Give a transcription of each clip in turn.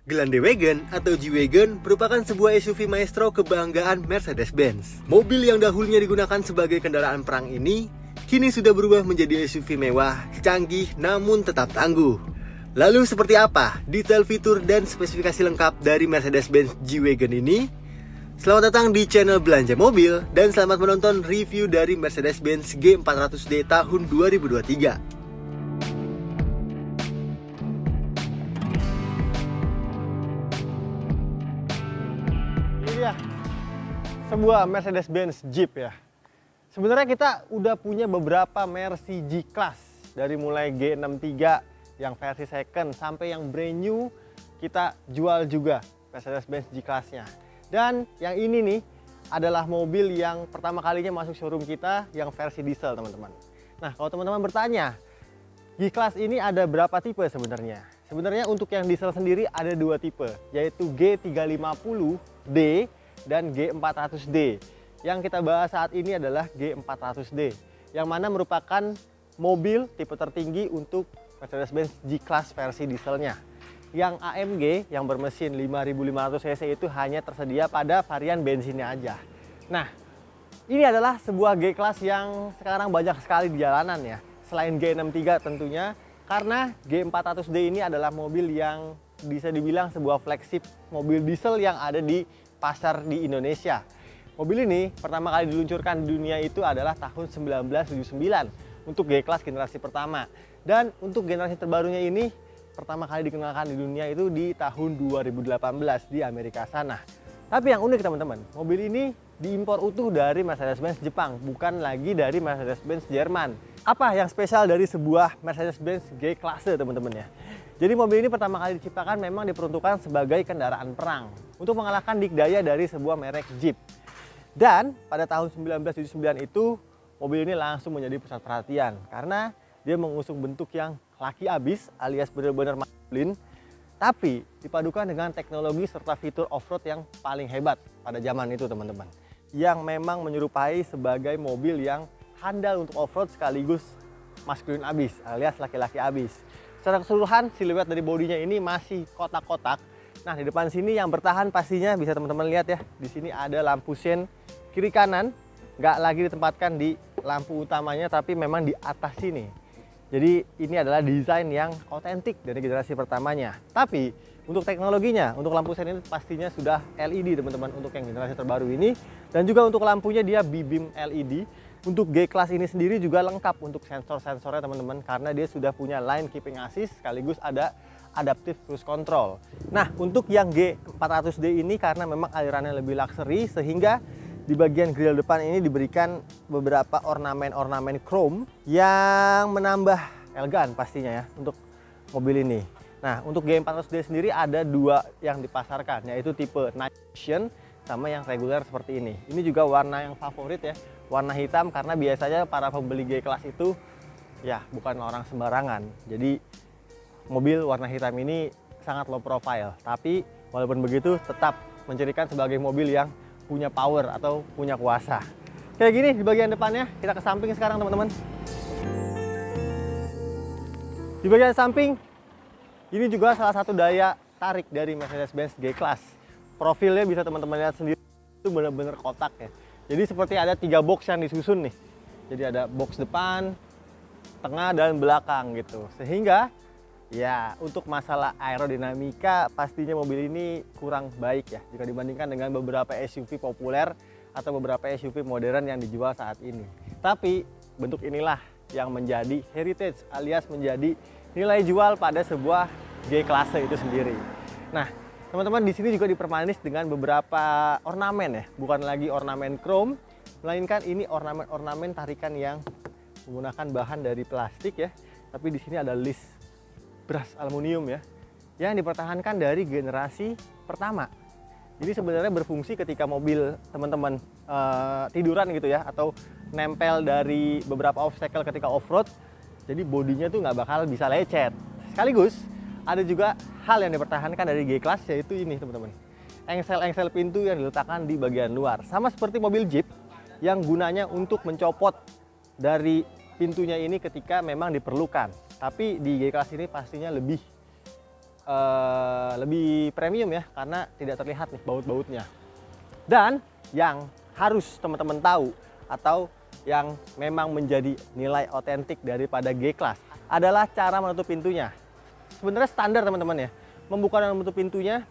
Grande Wagon atau G-Wagon merupakan sebuah SUV maestro kebanggaan Mercedes-Benz. Mobil yang dahulunya digunakan sebagai kendaraan perang ini, kini sudah berubah menjadi SUV mewah, canggih, namun tetap tangguh. Lalu seperti apa detail fitur dan spesifikasi lengkap dari Mercedes-Benz G-Wagon ini? Selamat datang di channel Belanja Mobil dan selamat menonton review dari Mercedes-Benz G400D tahun 2023. Ya, sebuah Mercedes-Benz Jeep ya. Sebenarnya kita udah punya beberapa Mercy G-Class, dari mulai G63 yang versi second sampai yang brand new kita jual juga Mercedes-Benz G-Class-nya. Dan yang ini nih adalah mobil yang pertama kalinya masuk showroom kita yang versi diesel, teman-teman. Nah, kalau teman-teman bertanya, G-Class ini ada berapa tipe sebenarnya? Sebenarnya untuk yang diesel sendiri ada dua tipe, yaitu G350D dan G400D. Yang kita bahas saat ini adalah G400D, yang mana merupakan mobil tipe tertinggi untuk Mercedes-Benz G-Class versi dieselnya. Yang AMG yang bermesin 5500 cc itu hanya tersedia pada varian bensinnya aja. Nah, ini adalah sebuah G-Class yang sekarang banyak sekali di jalanan ya. Selain G63 tentunya, karena G400D ini adalah mobil yang bisa dibilang sebuah flagship mobil diesel yang ada di pasar di Indonesia. Mobil ini pertama kali diluncurkan di dunia itu adalah tahun 1979 untuk G-Class generasi pertama. Dan untuk generasi terbarunya ini pertama kali dikenalkan di dunia itu di tahun 2018 di Amerika sana. Tapi yang unik teman-teman, mobil ini diimpor utuh dari Mercedes-Benz Jepang, bukan lagi dari Mercedes-Benz Jerman. Apa yang spesial dari sebuah Mercedes-Benz G-Classe teman-teman ya? Jadi mobil ini pertama kali diciptakan memang diperuntukkan sebagai kendaraan perang untuk mengalahkan dikdaya dari sebuah merek Jeep. Dan pada tahun 1979 itu mobil ini langsung menjadi pusat perhatian karena dia mengusung bentuk yang laki abis alias benar-benar maskulin, tapi dipadukan dengan teknologi serta fitur off-road yang paling hebat pada zaman itu teman-teman. Yang memang menyerupai sebagai mobil yang handal untuk off-road sekaligus maskulin abis alias laki-laki abis. Secara keseluruhan siluet dari bodinya ini masih kotak-kotak. Nah, di depan sini yang bertahan pastinya bisa teman-teman lihat ya. Di sini ada lampu sen kiri kanan, nggak lagi ditempatkan di lampu utamanya tapi memang di atas sini. Jadi ini adalah desain yang otentik dari generasi pertamanya. Tapi untuk teknologinya, untuk lampu sen ini pastinya sudah LED teman-teman untuk yang generasi terbaru ini. Dan juga untuk lampunya dia B-beam LED. Untuk G-Class ini sendiri juga lengkap untuk sensor-sensornya teman-teman, karena dia sudah punya line keeping assist sekaligus ada adaptive cruise control. Nah, untuk yang G400D ini karena memang alirannya lebih luxury sehingga di bagian grill depan ini diberikan beberapa ornamen-ornamen chrome yang menambah elegan pastinya ya untuk mobil ini. Nah, untuk G400D sendiri ada dua yang dipasarkan, yaitu tipe Night Edition sama yang reguler seperti ini. Ini juga warna yang favorit ya, warna hitam, karena biasanya para pembeli G-Class itu ya bukan orang sembarangan. Jadi mobil warna hitam ini sangat low profile, tapi walaupun begitu tetap mencirikan sebagai mobil yang punya power atau punya kuasa. Kayak gini di bagian depannya. Kita ke samping sekarang teman-teman. Di bagian samping ini juga salah satu daya tarik dari Mercedes-Benz G-Class. Profilnya bisa teman-teman lihat sendiri, itu benar-benar kotak ya. Jadi seperti ada 3 box yang disusun nih. Jadi ada box depan, tengah, dan belakang gitu. Sehingga ya untuk masalah aerodinamika pastinya mobil ini kurang baik ya jika dibandingkan dengan beberapa SUV populer atau beberapa SUV modern yang dijual saat ini. Tapi bentuk inilah yang menjadi heritage alias menjadi nilai jual pada sebuah G-Classe itu sendiri. Nah, teman-teman di sini juga dipermanis dengan beberapa ornamen ya, bukan lagi ornamen chrome, melainkan ini ornamen-ornamen tarikan yang menggunakan bahan dari plastik ya. Tapi di sini ada list brush aluminium ya, yang dipertahankan dari generasi pertama. Jadi sebenarnya berfungsi ketika mobil teman-teman tiduran gitu ya, atau nempel dari beberapa obstacle ketika off-road, jadi bodinya tuh nggak bakal bisa lecet. Sekaligus ada juga hal yang dipertahankan dari G-Class, yaitu ini teman-teman, engsel-engsel pintu yang diletakkan di bagian luar. Sama seperti mobil Jeep yang gunanya untuk mencopot dari pintunya ini ketika memang diperlukan. Tapi di G-Class ini pastinya lebih lebih premium ya, karena tidak terlihat nih baut-bautnya. Dan yang harus teman-teman tahu atau yang memang menjadi nilai otentik daripada G-Class adalah cara menutup pintunya. Sebenarnya standar teman-teman ya, membuka dan menutup pintunya.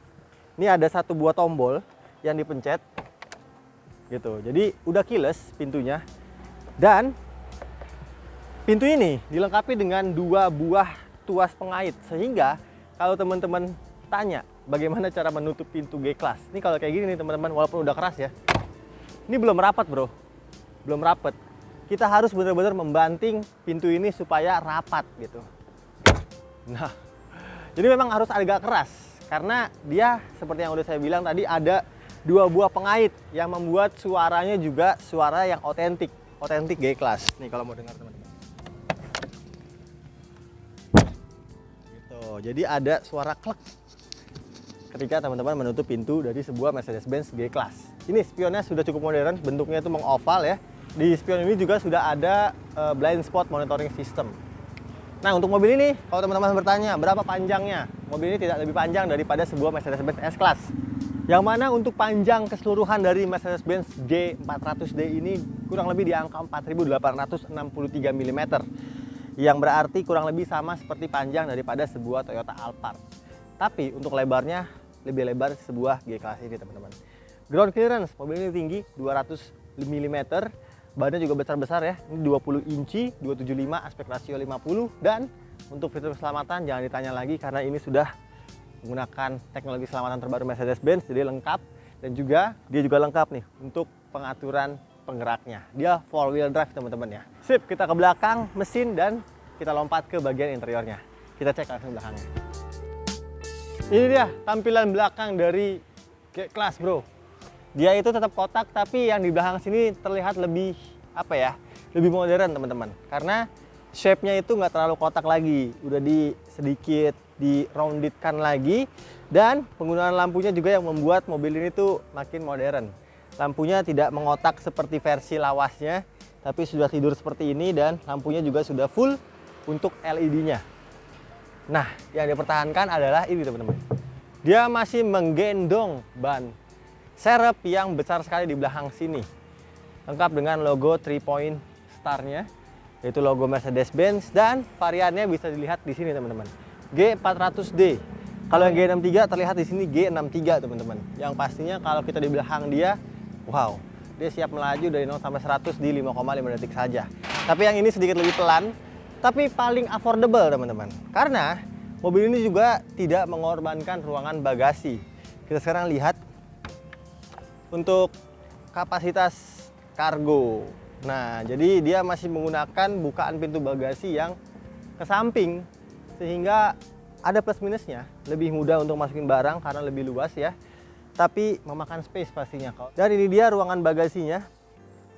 Ini ada satu buah tombol yang dipencet gitu, jadi udah keyless pintunya. Dan pintu ini dilengkapi dengan 2 buah tuas pengait, sehingga kalau teman-teman tanya bagaimana cara menutup pintu G-Class, ini kalau kayak gini nih teman-teman, walaupun udah keras ya, ini belum rapat bro, belum rapat. Kita harus benar-benar membanting pintu ini supaya rapat gitu. Nah, jadi memang harus agak keras, karena dia seperti yang udah saya bilang tadi, ada 2 buah pengait yang membuat suaranya juga suara yang otentik G-Class. Nih kalau mau dengar teman-teman. Jadi ada suara klek ketika teman-teman menutup pintu dari sebuah Mercedes-Benz G-Class. Ini spionnya sudah cukup modern, bentuknya itu mengoval ya. Di spion ini juga sudah ada blind spot monitoring system. Nah, untuk mobil ini, kalau teman-teman bertanya berapa panjangnya, mobil ini tidak lebih panjang daripada sebuah Mercedes-Benz S-Class. Yang mana untuk panjang keseluruhan dari Mercedes-Benz G400D ini kurang lebih di angka 4.863 mm. Yang berarti kurang lebih sama seperti panjang daripada sebuah Toyota Alphard. Tapi untuk lebarnya lebih lebar sebuah G-Class ini teman-teman. Ground clearance, mobil ini tinggi 200 mm, badannya juga besar-besar ya. Ini 20 inci, 275, aspek rasio 50. Dan untuk fitur keselamatan jangan ditanya lagi, karena ini sudah menggunakan teknologi keselamatan terbaru Mercedes-Benz, jadi lengkap. Dan juga dia juga lengkap nih untuk pengaturan penggeraknya. Dia 4-wheel drive teman-teman ya. Sip, kita ke belakang mesin dan kita lompat ke bagian interiornya. Kita cek langsung belakangnya. Ini dia tampilan belakang dari G-Class bro. Dia itu tetap kotak, tapi yang di belakang sini terlihat lebih apa ya, lebih modern teman-teman. Karena shape-nya itu nggak terlalu kotak lagi, udah sedikit di roundedkan lagi. Dan penggunaan lampunya juga yang membuat mobil ini tuh makin modern. Lampunya tidak mengotak seperti versi lawasnya, tapi sudah tidur seperti ini, dan lampunya juga sudah full untuk LED-nya. Nah, yang dipertahankan adalah ini teman-teman. Dia masih menggendong ban serep yang besar sekali di belakang sini. Lengkap dengan logo 3-point star-nya, yaitu logo Mercedes-Benz, dan variannya bisa dilihat di sini teman-teman. G400D. Kalau yang G63 terlihat di sini G63 teman-teman. Yang pastinya kalau kita di belakang dia, wow, dia siap melaju dari 0 sampai 100 di 5,5 detik saja. Tapi yang ini sedikit lebih pelan, tapi paling affordable teman-teman. Karena mobil ini juga tidak mengorbankan ruangan bagasi. Kita sekarang lihat untuk kapasitas kargo. Nah, jadi dia masih menggunakan bukaan pintu bagasi yang ke samping, sehingga ada plus minusnya. Lebih mudah untuk masukin barang karena lebih luas ya, tapi memakan space pastinya. Dan ini dia ruangan bagasinya,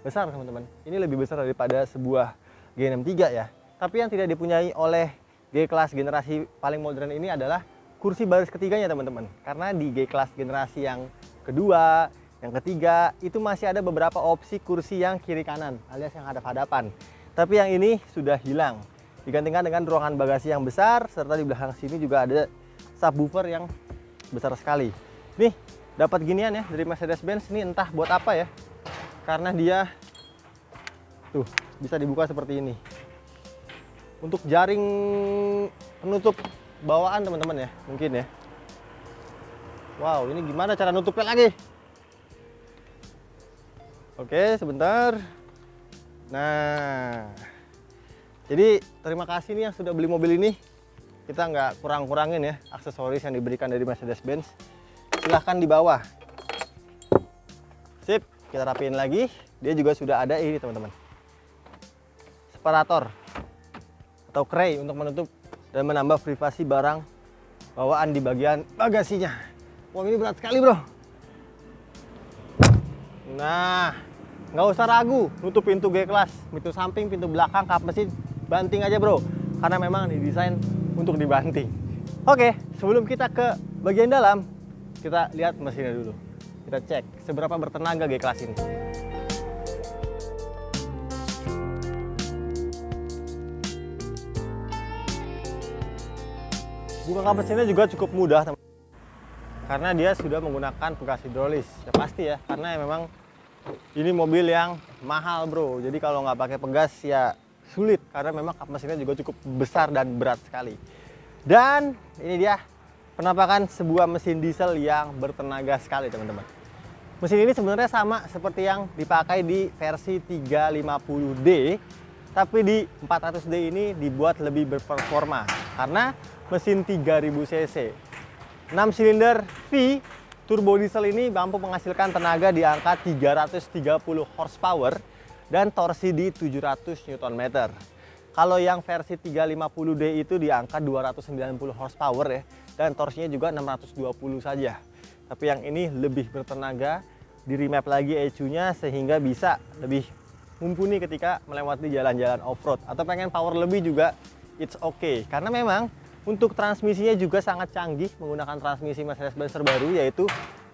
besar teman-teman. Ini lebih besar daripada sebuah G63 ya. Tapi yang tidak dipunyai oleh G-Class generasi paling modern ini adalah kursi baris ketiganya teman-teman. Karena di G-Class generasi yang kedua, yang ketiga, itu masih ada beberapa opsi kursi yang kiri kanan alias yang hadap-hadapan. Tapi yang ini sudah hilang, digantikan dengan ruangan bagasi yang besar, serta di belakang sini juga ada subwoofer yang besar sekali. Nih, dapat ginian ya dari Mercedes-Benz. Ini entah buat apa ya, karena dia tuh bisa dibuka seperti ini untuk jaring penutup bawaan teman-teman ya, mungkin ya. Wow, ini gimana cara nutupnya lagi? Oke, sebentar. Nah, jadi terima kasih nih yang sudah beli mobil ini. Kita nggak kurang-kurangin ya aksesoris yang diberikan dari Mercedes-Benz. Silahkan di bawah. Sip, kita rapiin lagi. Dia juga sudah ada ini teman-teman, separator atau tray untuk menutup dan menambah privasi barang bawaan di bagian bagasinya. Wah, ini berat sekali bro. Nah, nggak usah ragu, nutup pintu G-Class, pintu samping, pintu belakang, kap mesin, banting aja bro, karena memang didesain untuk dibanting. Oke, sebelum kita ke bagian dalam, kita lihat mesinnya dulu. Kita cek seberapa bertenaga G-Class ini. Buka kap mesinnya juga cukup mudah, karena dia sudah menggunakan pegas hidrolis. Ya pasti ya, karena memang ini mobil yang mahal bro. Jadi kalau nggak pakai pegas ya sulit, karena memang kap mesinnya juga cukup besar dan berat sekali. Dan ini dia penampakan sebuah mesin diesel yang bertenaga sekali teman-teman. Mesin ini sebenarnya sama seperti yang dipakai di versi 350D, tapi di 400D ini dibuat lebih berperforma karena mesin 3000 cc. 6 silinder V turbo diesel ini mampu menghasilkan tenaga di angka 330 horsepower dan torsi di 700 Nm. Kalau yang versi 350D itu di angka 290 horsepower ya, dan torsinya juga 620 saja. Tapi yang ini lebih bertenaga, di remap lagi ECU-nya sehingga bisa lebih mumpuni ketika melewati jalan-jalan off-road. Atau pengen power lebih juga it's okay, karena memang untuk transmisinya juga sangat canggih menggunakan transmisi Mercedes-Benz terbaru yaitu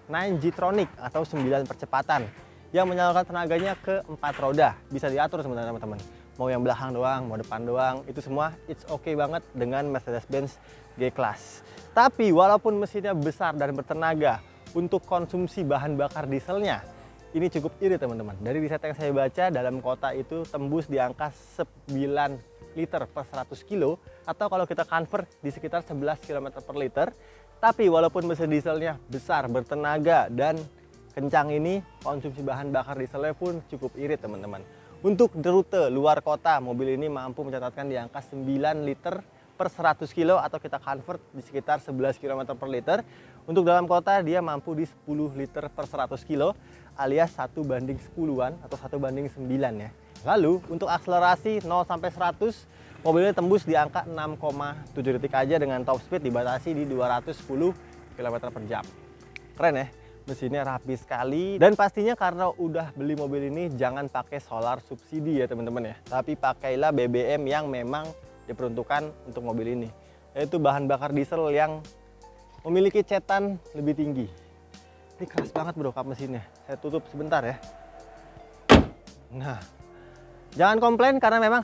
9G-tronic atau 9 percepatan yang menyalurkan tenaganya ke 4 roda. Bisa diatur sebenarnya teman-teman. Mau yang belakang doang, mau depan doang, itu semua it's okay banget dengan Mercedes-Benz G-Class. Tapi walaupun mesinnya besar dan bertenaga, untuk konsumsi bahan bakar dieselnya ini cukup irit teman-teman. Dari riset yang saya baca, dalam kota itu tembus di angka 9 liter per 100 kilo, atau kalau kita convert di sekitar 11 km per liter. Tapi walaupun mesin dieselnya besar, bertenaga, dan kencang ini, konsumsi bahan bakar dieselnya pun cukup irit teman-teman. Untuk rute luar kota, mobil ini mampu mencatatkan di angka 9 liter per 100 kilo, atau kita convert di sekitar 11 km per liter. Untuk dalam kota dia mampu di 10 liter per 100 kilo, alias 1:10-an atau 1:9 ya. Lalu untuk akselerasi 0 sampai 100, mobilnya tembus di angka 6,7 detik aja dengan top speed dibatasi di 210 km per jam. Keren ya, mesinnya rapi sekali. Dan pastinya karena udah beli mobil ini jangan pakai solar subsidi ya teman-teman ya. Tapi pakailah BBM yang memang diperuntukkan untuk mobil ini, yaitu bahan bakar diesel yang memiliki cetan lebih tinggi. Ini keras banget bro kap mesinnya. Saya tutup sebentar ya. Nah, jangan komplain karena memang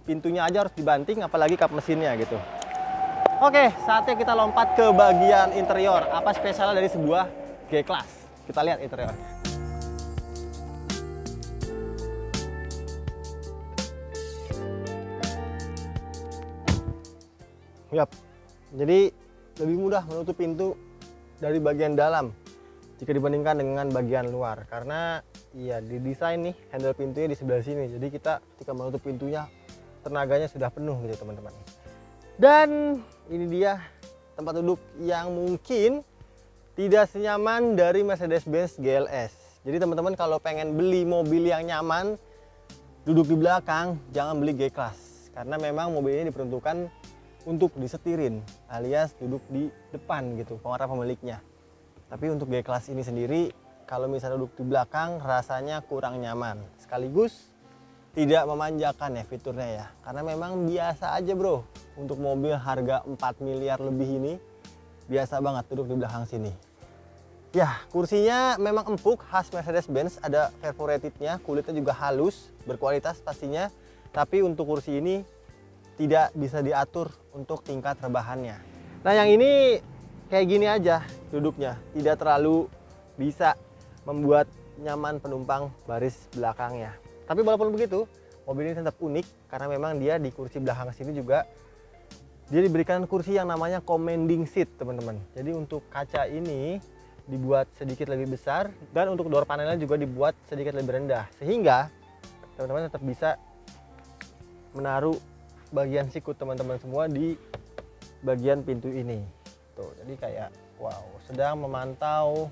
pintunya aja harus dibanting, apalagi kap mesinnya gitu. Oke, saatnya kita lompat ke bagian interior. Apa spesialnya dari sebuah G-Class? Kita lihat interior. Yap, jadi lebih mudah menutup pintu dari bagian dalam jika dibandingkan dengan bagian luar, karena ya didesain nih handle pintunya di sebelah sini, jadi kita ketika menutup pintunya tenaganya sudah penuh gitu teman-teman. Dan ini dia tempat duduk yang mungkin tidak senyaman dari Mercedes-Benz GLS. Jadi teman-teman kalau pengen beli mobil yang nyaman duduk di belakang, jangan beli G-Class, karena memang mobil ini diperuntukkan untuk disetirin alias duduk di depan gitu para pemiliknya. Tapi untuk G-Class ini sendiri kalau misalnya duduk di belakang rasanya kurang nyaman, sekaligus tidak memanjakan ya fiturnya ya, karena memang biasa aja bro. Untuk mobil harga 4 miliar lebih ini biasa banget duduk di belakang sini. Ya, kursinya memang empuk, khas Mercedes-Benz, ada perforatednya, kulitnya juga halus, berkualitas pastinya. Tapi untuk kursi ini tidak bisa diatur untuk tingkat rebahannya. Nah yang ini kayak gini aja duduknya, tidak terlalu bisa membuat nyaman penumpang baris belakangnya. Tapi walaupun begitu, mobil ini tetap unik karena memang dia di kursi belakang sini juga dia diberikan kursi yang namanya commanding seat teman-teman. Jadi untuk kaca ini dibuat sedikit lebih besar dan untuk door panelnya juga dibuat sedikit lebih rendah, sehingga teman-teman tetap bisa menaruh bagian sikut teman-teman semua di bagian pintu ini. Tuh, jadi kayak wow, sedang memantau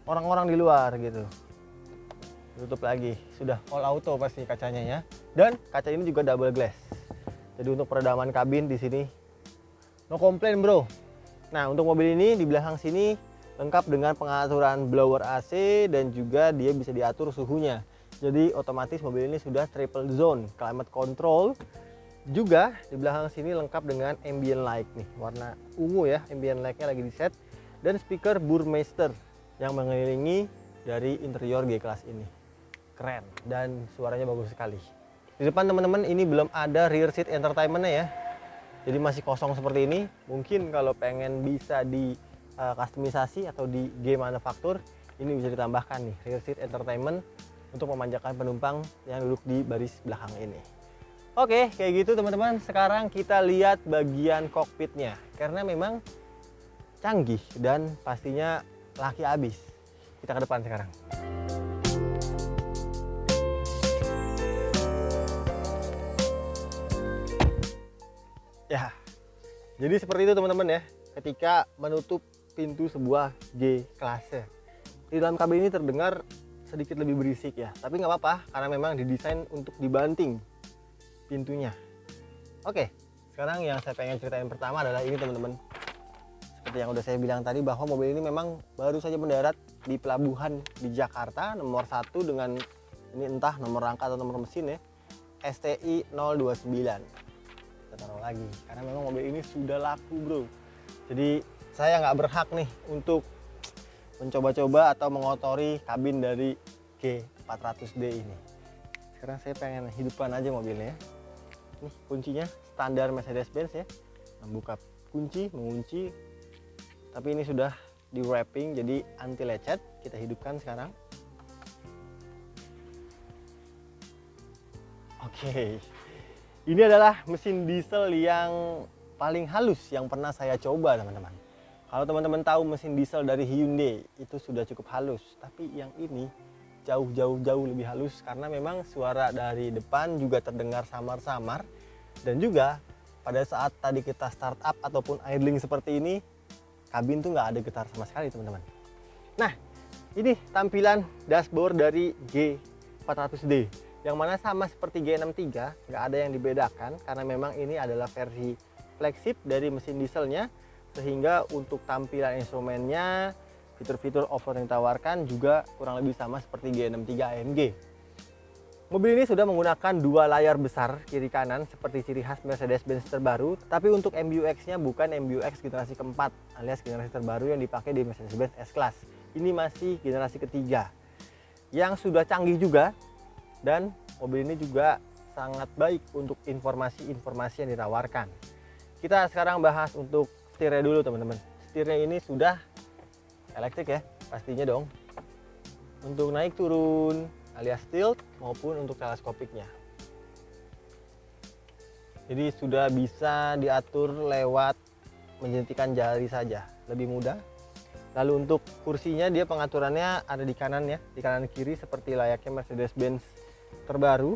orang-orang di luar gitu. Tutup lagi, sudah all auto pasti kacanya ya. Dan kaca ini juga double glass. Jadi untuk peredaman kabin di sini no komplain bro. Nah, untuk mobil ini di belakang sini lengkap dengan pengaturan blower AC dan juga dia bisa diatur suhunya. Jadi otomatis mobil ini sudah triple zone climate control. Juga di belakang sini lengkap dengan ambient light nih, warna ungu ya, ambient lightnya lagi di set, dan speaker Burmeister yang mengelilingi dari interior G-Class ini. Keren dan suaranya bagus sekali. Di depan teman-teman ini belum ada rear seat entertainment-nya ya. Jadi masih kosong seperti ini. Mungkin kalau pengen bisa di kustomisasi atau di game manufaktur, ini bisa ditambahkan nih rear seat entertainment untuk memanjakan penumpang yang duduk di baris belakang ini. Oke, kayak gitu teman-teman. Sekarang kita lihat bagian kokpitnya, karena memang canggih dan pastinya laki abis. Kita ke depan sekarang. Ya, jadi seperti itu teman-teman ya, ketika menutup pintu sebuah G klase. Di dalam kabin ini terdengar sedikit lebih berisik ya, tapi nggak apa-apa karena memang didesain untuk dibanting pintunya. Oke, sekarang yang saya pengen ceritain pertama adalah ini teman-teman. Seperti yang udah saya bilang tadi bahwa mobil ini memang baru saja mendarat di pelabuhan di Jakarta, nomor 1 dengan ini entah nomor rangka atau nomor mesin ya, STI 029. Kita taruh lagi karena memang mobil ini sudah laku bro. Jadi saya nggak berhak nih untuk mencoba-coba atau mengotori kabin dari G400D ini. Sekarang saya pengen hidupkan aja mobilnya. Nih kuncinya standar Mercedes-Benz ya, membuka kunci, mengunci, tapi ini sudah di wrapping jadi anti lecet. Kita hidupkan sekarang. Oke, ini adalah mesin diesel yang paling halus yang pernah saya coba teman-teman. Kalau teman-teman tahu mesin diesel dari Hyundai itu sudah cukup halus, tapi yang ini jauh lebih halus karena memang suara dari depan juga terdengar samar-samar, dan juga pada saat tadi kita start up ataupun idling seperti ini, kabin tuh nggak ada getar sama sekali teman-teman. Nah, ini tampilan dashboard dari G400D yang mana sama seperti G63, nggak ada yang dibedakan karena memang ini adalah versi flagship dari mesin dieselnya, sehingga untuk tampilan instrumennya, fitur-fitur off-road yang ditawarkan juga kurang lebih sama seperti G63 AMG. Mobil ini sudah menggunakan 2 layar besar kiri kanan seperti ciri khas Mercedes-Benz terbaru, tapi untuk MBUX-nya bukan MBUX generasi keempat alias generasi terbaru yang dipakai di Mercedes-Benz S-Class. Ini masih generasi ketiga yang sudah canggih juga, dan mobil ini juga sangat baik untuk informasi-informasi yang ditawarkan. Kita sekarang bahas untuk setirnya dulu teman-teman. Setirnya ini sudah elektrik ya, pastinya dong. Untuk naik turun alias tilt maupun untuk teleskopiknya. Jadi sudah bisa diatur lewat menjentikan jari saja, lebih mudah. Lalu untuk kursinya dia pengaturannya ada di kanan ya, di kanan kiri seperti layaknya Mercedes-Benz terbaru.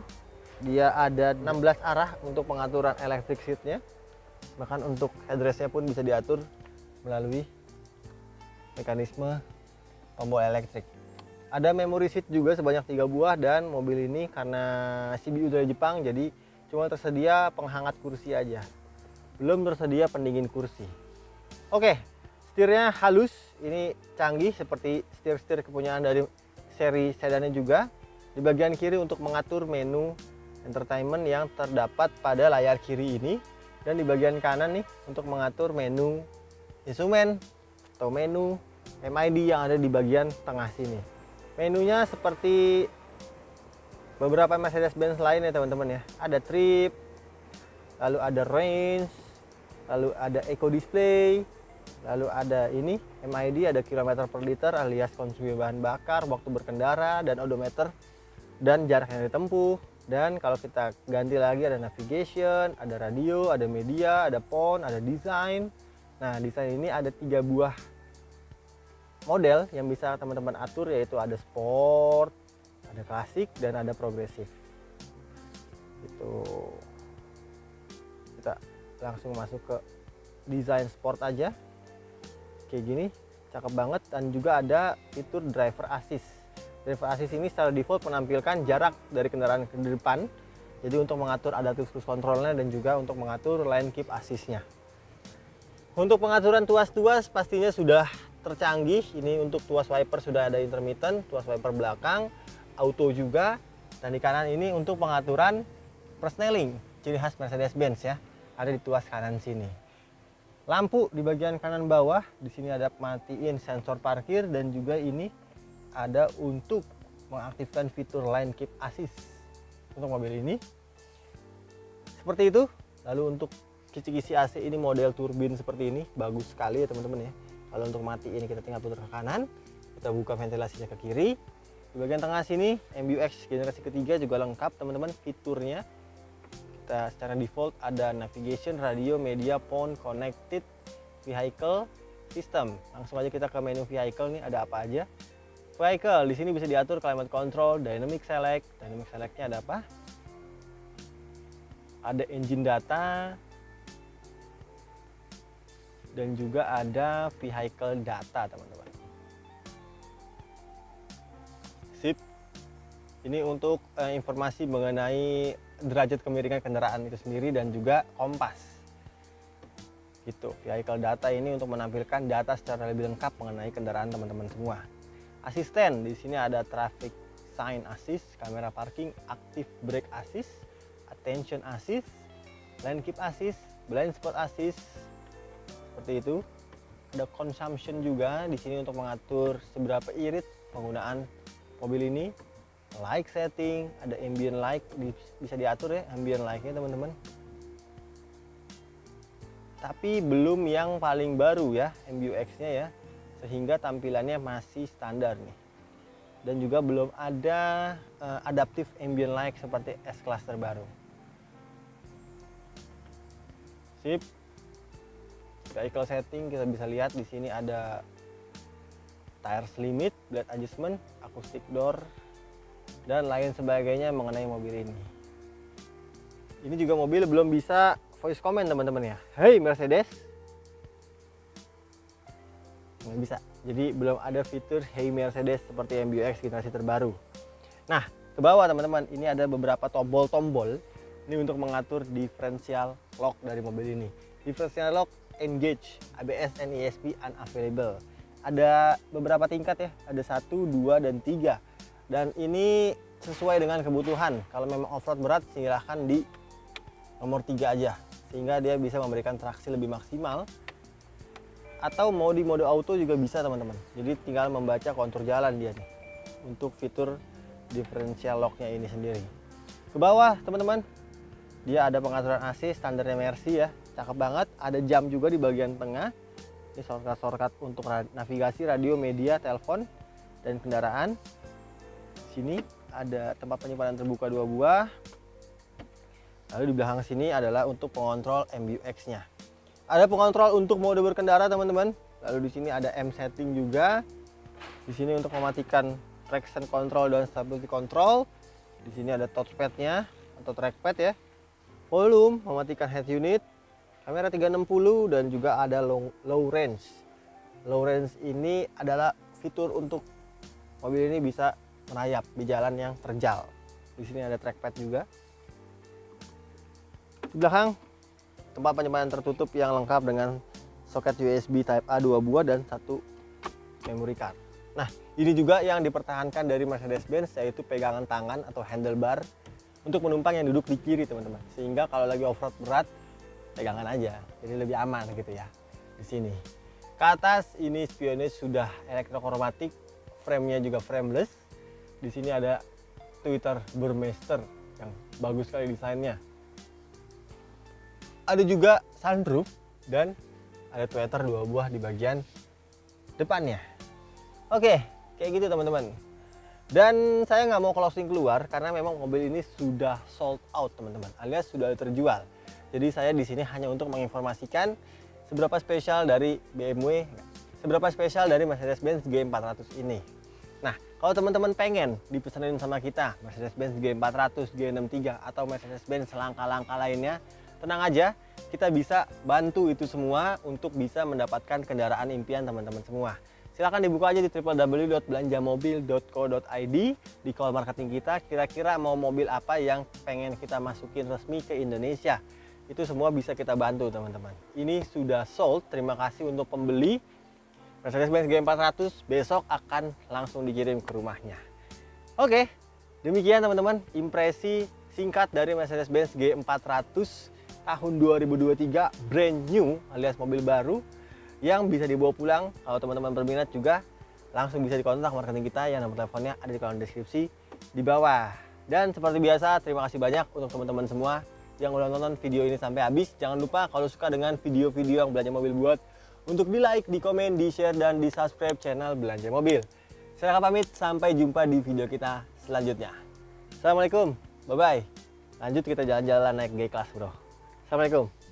Dia ada 16 arah untuk pengaturan electric seatnya. Bahkan untuk headrestnya pun bisa diatur melalui mekanisme tombol elektrik. Ada memory seat juga sebanyak 3 buah, dan mobil ini karena CBU dari Jepang jadi cuma tersedia penghangat kursi aja, belum tersedia pendingin kursi. Oke, setirnya halus, ini canggih seperti setir-setir kepunyaan dari seri sedannya juga. Di bagian kiri untuk mengatur menu entertainment yang terdapat pada layar kiri ini, dan di bagian kanan nih untuk mengatur menu instrumen atau menu MID yang ada di bagian tengah sini. Menunya seperti beberapa Mercedes-Benz lain ya teman-teman ya. Ada trip, lalu ada range, lalu ada eco display, lalu ada ini MID, ada kilometer per liter alias konsumsi bahan bakar, waktu berkendara, dan odometer dan jarak yang ditempuh. Dan kalau kita ganti lagi ada navigation, ada radio, ada media, ada phone, ada desain. Nah, desain ini ada 3 buah model yang bisa teman-teman atur, yaitu ada sport, ada klasik, dan ada progresif. Itu kita langsung masuk ke desain sport aja. Kayak gini, cakep banget, dan juga ada fitur driver assist. Driver assist ini secara default menampilkan jarak dari kendaraan ke depan. Jadi untuk mengatur adaptive cruise controlnya dan juga untuk mengatur lane keep assistnya. Untuk pengaturan tuas-tuas pastinya sudah tercanggih. Ini untuk tuas wiper sudah ada intermittent, tuas wiper belakang, auto juga. Dan di kanan ini untuk pengaturan persneling, ciri khas Mercedes-Benz ya. Ada di tuas kanan sini. Lampu di bagian kanan bawah, di sini ada matiin sensor parkir, dan juga ini ada untuk mengaktifkan fitur lane keep assist untuk mobil ini. Seperti itu. Lalu untuk kisi-kisi AC ini model turbin seperti ini, bagus sekali ya teman-teman ya. Kalau untuk mati ini kita tinggal putar ke kanan, kita buka ventilasinya ke kiri. Di bagian tengah sini MBUX generasi ketiga juga lengkap teman-teman fiturnya. Kita secara default ada navigation, radio, media, phone, connected, vehicle, system. Langsung aja kita ke menu vehicle nih, ada apa aja. Vehicle di sini bisa diatur climate control, dynamic select. Dynamic selectnya ada apa? Ada engine data dan juga ada vehicle data teman-teman. Sip. Ini untuk informasi mengenai derajat kemiringan kendaraan itu sendiri dan juga kompas. Gitu. Vehicle data ini untuk menampilkan data secara lebih lengkap mengenai kendaraan teman-teman semua. Asisten di sini ada traffic sign assist, kamera parking, active brake assist, attention assist, lane keep assist, blind spot assist. Seperti itu. Ada consumption juga di sini untuk mengatur seberapa irit penggunaan mobil ini. Light setting, ada ambient light bisa diatur ya ambient light-nya teman-teman. Tapi belum yang paling baru ya MBUX-nya ya, sehingga tampilannya masih standar nih. Dan juga belum ada adaptive ambient light seperti S-Class terbaru. Sip. Vehicle setting kita bisa lihat di sini ada tires limit, blade adjustment, acoustic door, dan lain sebagainya mengenai mobil ini. Ini juga mobil belum bisa voice comment teman-teman ya. Hey Mercedes, nggak bisa. Jadi belum ada fitur Hey Mercedes seperti MBUX generasi terbaru. Nah ke bawah teman-teman, ini ada beberapa tombol-tombol. Ini untuk mengatur differential lock dari mobil ini. Differential lock engage, ABS and ESP unavailable. Ada beberapa tingkat ya, ada 1, 2, dan 3. Dan ini sesuai dengan kebutuhan. Kalau memang off-road berat silahkan di nomor 3 aja, sehingga dia bisa memberikan traksi lebih maksimal. Atau mau di mode auto juga bisa teman-teman. Jadi tinggal membaca kontur jalan dia nih untuk fitur differential locknya ini sendiri. Ke bawah teman-teman, dia ada pengaturan AC standarnya Mercy ya, cakep banget. Ada jam juga di bagian tengah. Ini shortcut untuk navigasi, radio, media, telepon, dan kendaraan. Sini ada tempat penyimpanan terbuka 2 buah. Lalu di belakang sini adalah untuk pengontrol MBUX-nya. Ada pengontrol untuk mode berkendara teman-teman. Lalu di sini ada M setting juga. Di sini untuk mematikan traction control dan stability control. Di sini ada touchpad-nya atau trackpad ya. Volume, mematikan head unit, kamera 360, dan juga ada low range. Low range ini adalah fitur untuk mobil ini bisa merayap di jalan yang terjal. Di sini ada trackpad juga. Di belakang tempat penyimpanan tertutup yang lengkap dengan soket USB Type A 2 buah dan 1 memory card. Nah, ini juga yang dipertahankan dari Mercedes-Benz, yaitu pegangan tangan atau handlebar untuk penumpang yang duduk di kiri teman-teman. Sehingga kalau lagi off-road berat, pegangan aja, jadi lebih aman gitu ya. Di sini. Ke atas ini spionnya sudah elektrokromatik, frame-nya juga frameless. Di sini ada Twitter Burmester yang bagus sekali desainnya. Ada juga sunroof dan ada tweeter 2 buah di bagian depannya. Oke, kayak gitu teman-teman. Dan saya nggak mau closing keluar karena memang mobil ini sudah sold out teman-teman, alias sudah terjual. Jadi saya di sini hanya untuk menginformasikan seberapa spesial dari BMW, seberapa spesial dari Mercedes-Benz G400 ini. Nah, kalau teman-teman pengen dipesanin sama kita Mercedes-Benz G400, G63 atau Mercedes-Benz langkah-langkah lainnya, tenang aja, kita bisa bantu itu semua untuk bisa mendapatkan kendaraan impian teman-teman semua. Silahkan dibuka aja di www.belanjamobil.co.id di call marketing kita. Kira-kira mau mobil apa yang pengen kita masukin resmi ke Indonesia. Itu semua bisa kita bantu teman-teman. Ini sudah sold, terima kasih untuk pembeli. Mercedes-Benz G400 besok akan langsung dikirim ke rumahnya. Oke, demikian teman-teman impresi singkat dari Mercedes-Benz G400 tahun 2023 brand new alias mobil baru yang bisa dibawa pulang. Kalau teman-teman berminat juga langsung bisa dikontak marketing kita yang nomor teleponnya ada di kolom deskripsi di bawah. Dan seperti biasa terima kasih banyak untuk teman-teman semua yang udah nonton video ini sampai habis. Jangan lupa kalau suka dengan video-video yang Belanja Mobil buat, untuk di like, di komen, di share, dan di subscribe channel Belanja Mobil. Saya Raka pamit, sampai jumpa di video kita selanjutnya. Assalamualaikum, bye-bye. Lanjut kita jalan-jalan naik G-Class bro. Assalamualaikum.